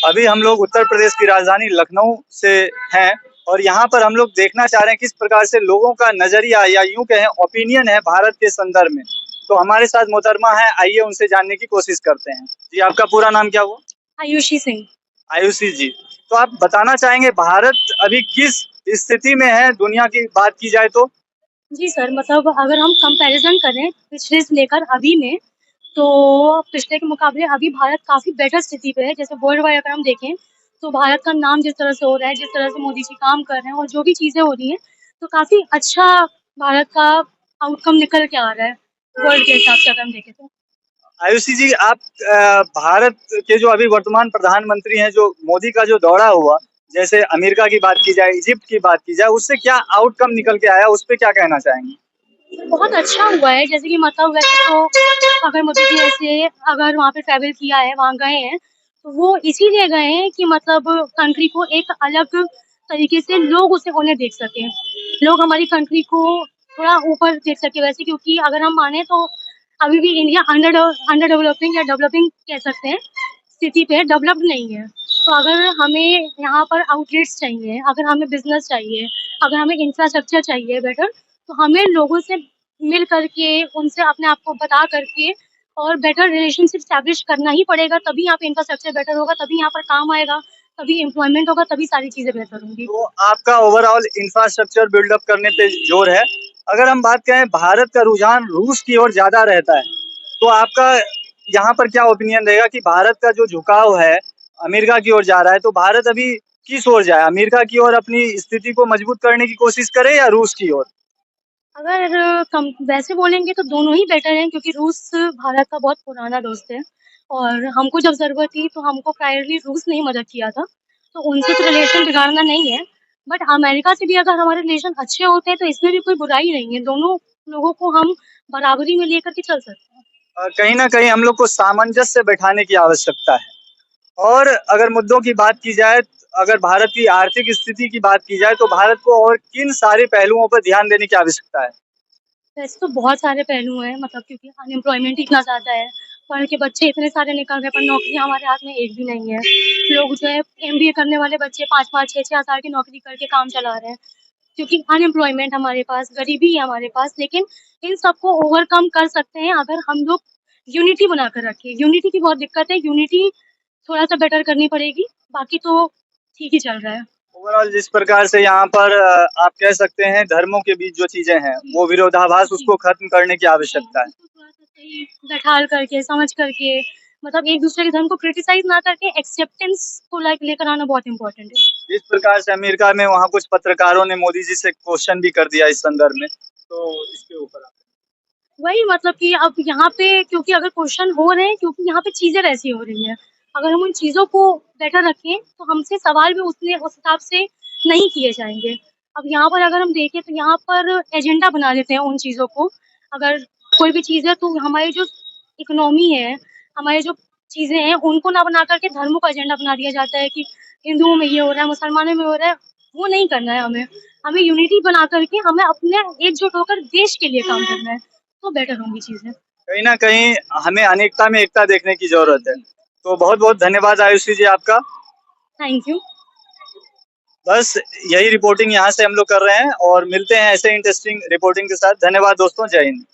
अभी हम लोग उत्तर प्रदेश की राजधानी लखनऊ से हैं और यहाँ पर हम लोग देखना चाह रहे हैं किस प्रकार से लोगों का नजरिया या यूं कहें ओपिनियन है भारत के संदर्भ में। तो हमारे साथ मोहतरमा है, आइए उनसे जानने की कोशिश करते हैं। जी, आपका पूरा नाम क्या हुआ? आयुषी सिंह। आयुषी जी, तो आप बताना चाहेंगे भारत अभी किस स्थिति में है दुनिया की बात की जाए तो? जी सर, मतलब अगर हम कंपैरिजन करें पिछले से लेकर अभी में, तो पिछले के मुकाबले अभी भारत काफ़ी बेटर स्थिति पे है। जैसे वर्ल्ड वाइड अगर हम देखें, तो भारत का नाम जिस तरह से हो रहा है, जिस तरह से मोदी जी काम कर रहे हैं और जो भी चीज़ें हो रही हैं, तो काफ़ी अच्छा भारत का आउटकम निकल के आ रहा है, वर्ल्ड के हिसाब से अगर हम देखें तो। आयुषी जी, आप भारत के जो अभी वर्तमान प्रधानमंत्री हैं, जो मोदी का जो दौरा हुआ, जैसे अमेरिका की बात की जाए, इजिप्ट की बात की जाए, उससे क्या आउटकम निकल के आया, उस पे क्या कहना चाहेंगे? बहुत अच्छा हुआ है, जैसे कि मतलब वैसे तो अगर मोदी जी ऐसे अगर वहाँ पे ट्रैवल किया है, वहाँ गए हैं, तो वो इसीलिए गए हैं कि मतलब कंट्री को एक अलग तरीके से लोग उसे उन्हें देख सकें। लोग हमारी कंट्री को थोड़ा ऊपर देख सकें वैसे, क्योंकि अगर हम माने तो अभी भी इंडिया अंडर डेवलपिंग या डेवलपिंग कह सकते हैं, स्थिति पे डेवलप्ड नहीं है। तो अगर हमें यहाँ पर आउटलेट्स चाहिए, अगर हमें बिज़नेस चाहिए, अगर हमें इंफ्रास्ट्रक्चर चाहिए बेटर, तो हमें लोगों से मिल करके, उनसे अपने आप को बता करके और बेटर रिलेशनशिप एस्टैब्लिश करना ही पड़ेगा, तभी यहाँ पे इंफ्रास्ट्रक्चर बेटर होगा, तभी यहाँ पर काम आएगा, तभी एम्प्लॉयमेंट होगा, तभी सारी चीज़ें बेहतर होंगी। तो आपका ओवरऑल इंफ्रास्ट्रक्चर बिल्डअप करने पे जोर है। अगर हम बात करें भारत का रुझान रूस की ओर ज्यादा रहता है, तो आपका यहाँ पर क्या ओपिनियन रहेगा कि भारत का जो झुकाव है अमेरिका की ओर जा रहा है, तो भारत अभी किस ओर जाए? अमेरिका की ओर अपनी स्थिति को मजबूत करने की कोशिश करे या रूस की ओर? अगर कम वैसे बोलेंगे तो दोनों ही बेटर हैं, क्योंकि रूस भारत का बहुत पुराना दोस्त है और हमको जब ज़रूरत थी तो हमको प्रायरली रूस ने ही मदद किया था। तो उनसे तो रिलेशन बिगाड़ना नहीं है, बट अमेरिका से भी अगर हमारे रिलेशन अच्छे होते हैं तो इसमें भी कोई बुराई नहीं है। दोनों लोगों को हम बराबरी में लेकर के चल सकते हैं। कहीं ना कहीं हम लोग को सामंजस्य बैठाने की आवश्यकता है। और अगर मुद्दों की बात की जाए, अगर भारत की आर्थिक स्थिति की बात की जाए, तो भारत को और किन सारे पहलुओं पर ध्यान देने की आवश्यकता है? वैसे तो बहुत सारे पहलू हैं, मतलब क्योंकि अनएम्प्लॉयमेंट इतना ज़्यादा है, पढ़ के बच्चे इतने सारे निकल रहे हैं पर नौकरियाँ हमारे हाथ में एक भी नहीं है। लोग जो है एमबीए करने वाले बच्चे 5-5 6-6 हज़ार की नौकरी करके काम चला रहे हैं, क्योंकि अनएम्प्लॉयमेंट हमारे पास, गरीबी है हमारे पास। लेकिन इन सबको ओवरकम कर सकते हैं अगर हम लोग यूनिटी बनाकर रखें। यूनिटी की बहुत दिक्कत है, यूनिटी थोड़ा-सा बेटर करनी पड़ेगी, बाकी तो ठीक ही चल रहा है। ओवरऑल जिस प्रकार से यहाँ पर आप कह सकते हैं धर्मों के बीच जो चीजें हैं, जी, वो विरोधाभास, जी। उसको खत्म करने की जी, आवश्यकता है। उसको थोड़ा-सा सही बैठाल करके, समझ करके, मतलब एक-दूसरे के धर्म को क्रिटिसाइज़ ना करके एक्सेप्टेंस को लेकर आना बहुत इम्पोर्टेंट है। जिस प्रकार से अमेरिका में वहाँ कुछ पत्रकारों ने मोदी जी से क्वेश्चन भी कर दिया इस संदर्भ में, तो इसके ऊपर वही मतलब कि अब यहाँ पे क्योंकि अगर क्वेश्चन हो रहे हैं, क्योंकि यहाँ पे चीज़ें वैसी हो रही हैं। अगर हम उन चीज़ों को बेटर रखें, तो हमसे सवाल भी उस हिसाब से नहीं किए जाएँगे। अब यहाँ पर अगर हम देखें तो यहाँ पर एजेंडा बना देते हैं उन चीज़ों को। अगर कोई भी चीज़ है तो हमारी जो इकोनॉमी है, हमारी जो चीज़ें हैं, उनको ना बना कर के धर्मों का एजेंडा बना दिया जाता है कि हिंदुओं में ये हो रहा है, मुसलमानों में हो रहा है। वो नहीं करना है हमें। हमें यूनिटी बना कर के हमें अपने एकजुट होकर देश के लिए काम करना है। तो बेटर होंगी चीज़ें। कहीं ना कहीं हमें अनेकता में एकता देखने की जरूरत है। जी, तो बहुत बहुत धन्यवाद आयुषी जी आपका। Thank you. बस यही रिपोर्टिंग यहाँ से हम लोग कर रहे हैं और मिलते हैं ऐसे इंटरेस्टिंग रिपोर्टिंग के साथ। धन्यवाद दोस्तों, जय हिंद।